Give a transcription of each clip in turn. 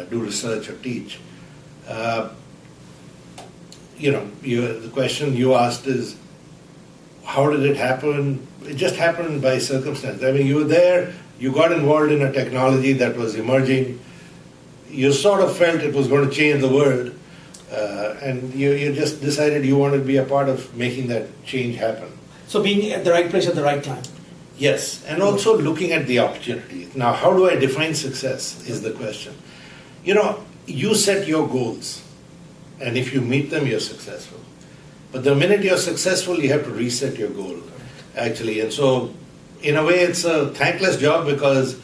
do research or teach. The question you asked is, how did it happen? It just happened by circumstance. I mean, you were there, you got involved in a technology that was emerging, you sort of felt it was going to change the world, and you just decided you wanted to be a part of making that change happen. So being at the right place at the right time. Yes, and also looking at the opportunity. Now, how do I define success is the question. You set your goals, and if you meet them, you're successful. But the minute you're successful, you have to reset your goal, actually. And so, in a way, it's a thankless job because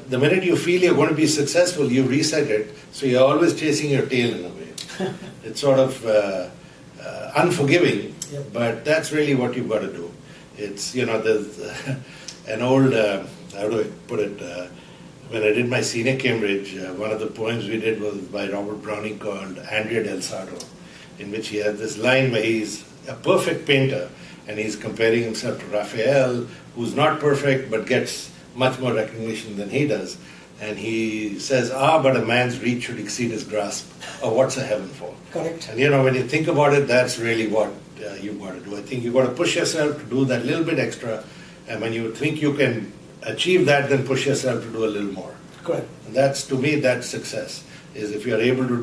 the minute you feel you're going to be successful, you reset it, so you're always chasing your tail in a way. It's sort of unforgiving, Yep. but that's really what you've got to do. It's, there's an old, how do I put it, when I did my senior Cambridge, one of the poems we did was by Robert Browning called Andrea del Sarto, in which he has this line where he's a perfect painter and he's comparing himself to Raphael, who's not perfect but gets much more recognition than he does. And he says, but a man's reach should exceed his grasp, or what's a heaven for? Correct. And when you think about it, that's really what you've got to do. I think you've got to push yourself to do that little bit extra, and when you think you can achieve that, then push yourself to do a little more. Correct. And that's, to me, that's success, is if you're able to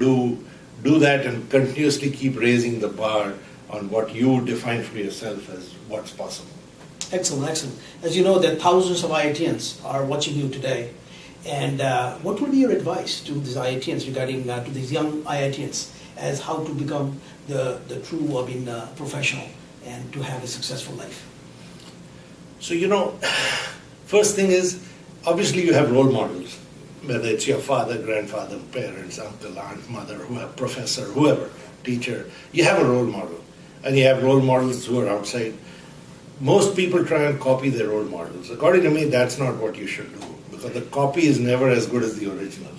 do that and continuously keep raising the bar on what you define for yourself as what's possible. Excellent, excellent. As you know, there are thousands of IITians are watching you today. And what would be your advice to these IITians regarding to these young IITians as how to become the true professional and to have a successful life? So, first thing is, obviously you have role models, whether it's your father, grandfather, parents, uncle, aunt, mother, whoever, professor, whoever, teacher. You have a role model, and you have role models who are outside. Most people try and copy their role models. According to me, that's not what you should do, because the copy is never as good as the original.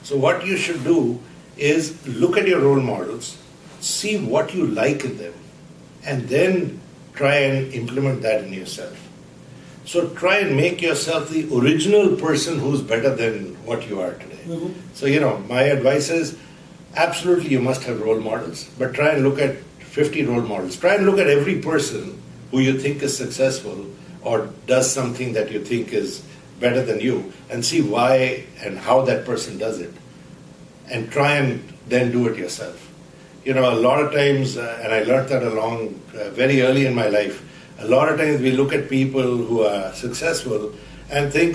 So what you should do is look at your role models, see what you like in them, and then try and implement that in yourself. So try and make yourself the original person who's better than what you are today. Mm-hmm. So, my advice is, absolutely you must have role models, but try and look at 50 role models. Try and look at every person who you think is successful or does something that you think is better than you, and see why and how that person does it, and try and then do it yourself. A lot of times, and I learned that along very early in my life, a lot of times we look at people who are successful and think,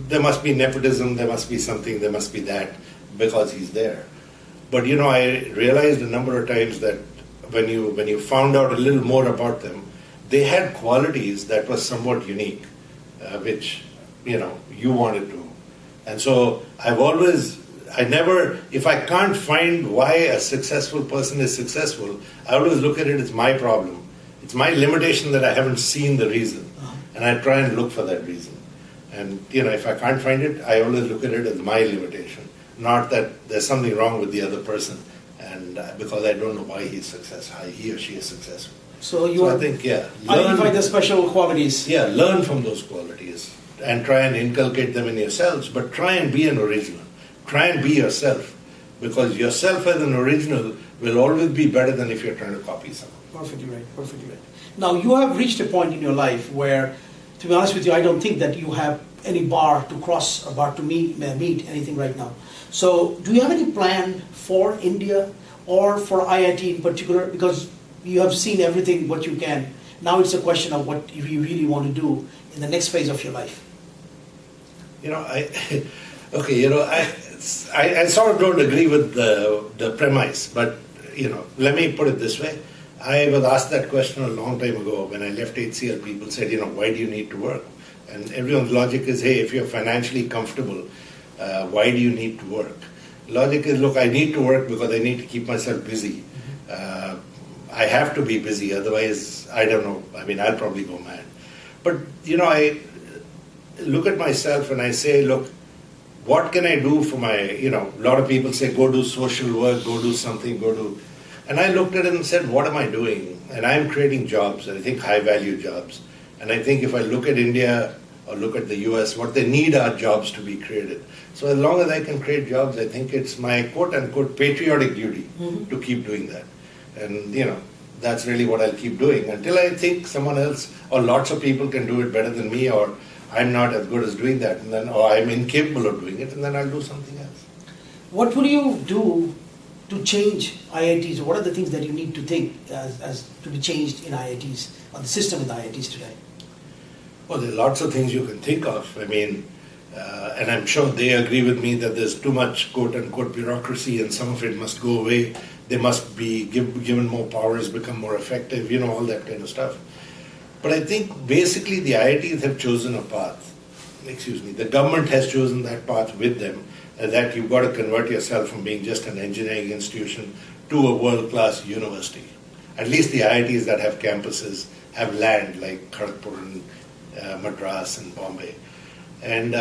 there must be nepotism, there must be something, there must be that, because he's there. But I realized a number of times that when you found out a little more about them, they had qualities that were somewhat unique, which you wanted to. And so if I can't find why a successful person is successful, I always look at it as my problem. It's my limitation that I haven't seen the reason. And I try and look for that reason. And if I can't find it, I always look at it as my limitation. Not that there's something wrong with the other person, and because I don't know why he's successful, he or she is successful. So I think, identify the special qualities. Yeah, learn from those qualities and try and inculcate them in yourselves, but try and be an original. Try and be yourself, because yourself as an original will always be better than if you're trying to copy someone. Perfectly right, perfectly right. Now, you have reached a point in your life where, to be honest with you, I don't think that you have any bar to cross, a bar to meet anything right now. So, do you have any plan for India or for IIT in particular? Because you have seen everything what you can. Now it's a question of what you really want to do in the next phase of your life. I sort of don't agree with the premise, but let me put it this way. I was asked that question a long time ago when I left HCL. People said, why do you need to work? And everyone's logic is, hey, if you're financially comfortable, why do you need to work? Logic is, look, I need to work because I need to keep myself busy. I have to be busy, otherwise, I don't know, I'll probably go mad. But, I look at myself and I say, look, what can I do for my, a lot of people say, go do social work, go do something, and I looked at it and said, what am I doing? And I'm creating jobs, and I think high value jobs. And I think if I look at India, or look at the US, what they need are jobs to be created. So as long as I can create jobs, I think it's my quote-unquote patriotic duty to keep doing that. And, that's really what I'll keep doing until I think someone else or lots of people can do it better than me, or I'm not as good as doing that, and then, or I'm incapable of doing it, and then I'll do something else. What would you do to change IITs? What are the things that you need to think as to be changed in IITs, or the system in the IITs today? Well, there are lots of things you can think of. I mean, and I'm sure they agree with me that there's too much quote-unquote bureaucracy and some of it must go away. They must be given more powers, become more effective, all that kind of stuff. But I think basically the IITs have chosen a path. The government has chosen that path with them, that you've got to convert yourself from being just an engineering institution to a world-class university. At least the IITs that have campuses have land like Kharagpur and Madras and Bombay. And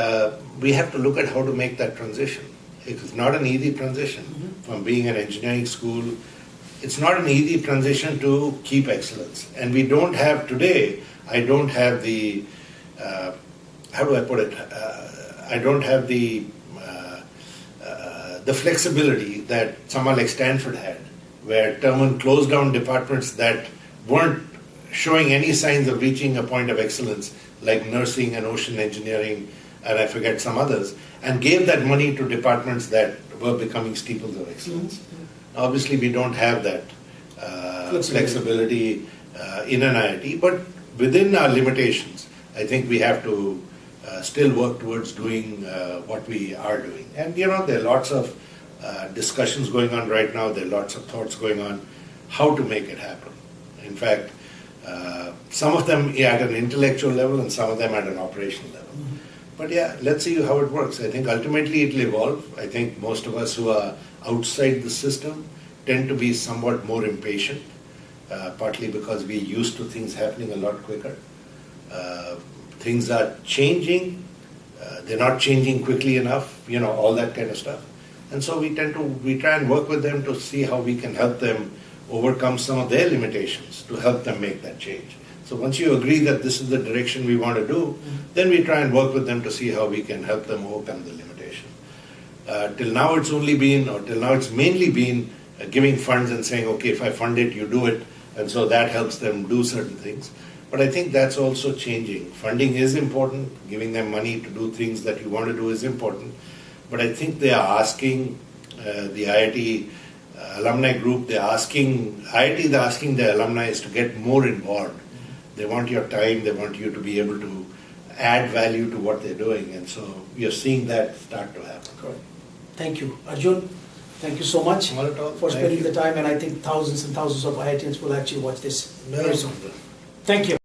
we have to look at how to make that transition. It's not an easy transition from being an engineering school. It's not an easy transition to keep excellence. And we don't have today, I don't have the, how do I put it? I don't have the flexibility that someone like Stanford had, where Terman closed down departments that weren't showing any signs of reaching a point of excellence, like nursing and ocean engineering, and I forget some others, and gave that money to departments that were becoming steeples of excellence. Obviously, we don't have that flexibility in an IIT, but within our limitations, I think we have to still work towards doing what we are doing. And there are lots of discussions going on right now, there are lots of thoughts going on how to make it happen. In fact, some of them at an intellectual level and some of them at an operational level. But yeah, let's see how it works. I think ultimately it will evolve. I think most of us who are outside the system tend to be somewhat more impatient, partly because we're used to things happening a lot quicker. Things are changing, they're not changing quickly enough, all that kind of stuff. And so we try and work with them to see how we can help them overcome some of their limitations to help them make that change. So once you agree that this is the direction we want to do, then we try and work with them to see how we can help them overcome the limitation. Till now it's mainly been giving funds and saying, okay, if I fund it, you do it. And so that helps them do certain things. But I think that's also changing. Funding is important. Giving them money to do things that you want to do is important. But I think they are asking the IIT alumni group, IIT is asking the alumni is to get more involved. They want your time, they want you to be able to add value to what they're doing. And so you're seeing that start to happen. Correct. Thank you. Arjun, thank you so much for spending the time. And I think thousands and thousands of IITians will actually watch this very soon. Thank you.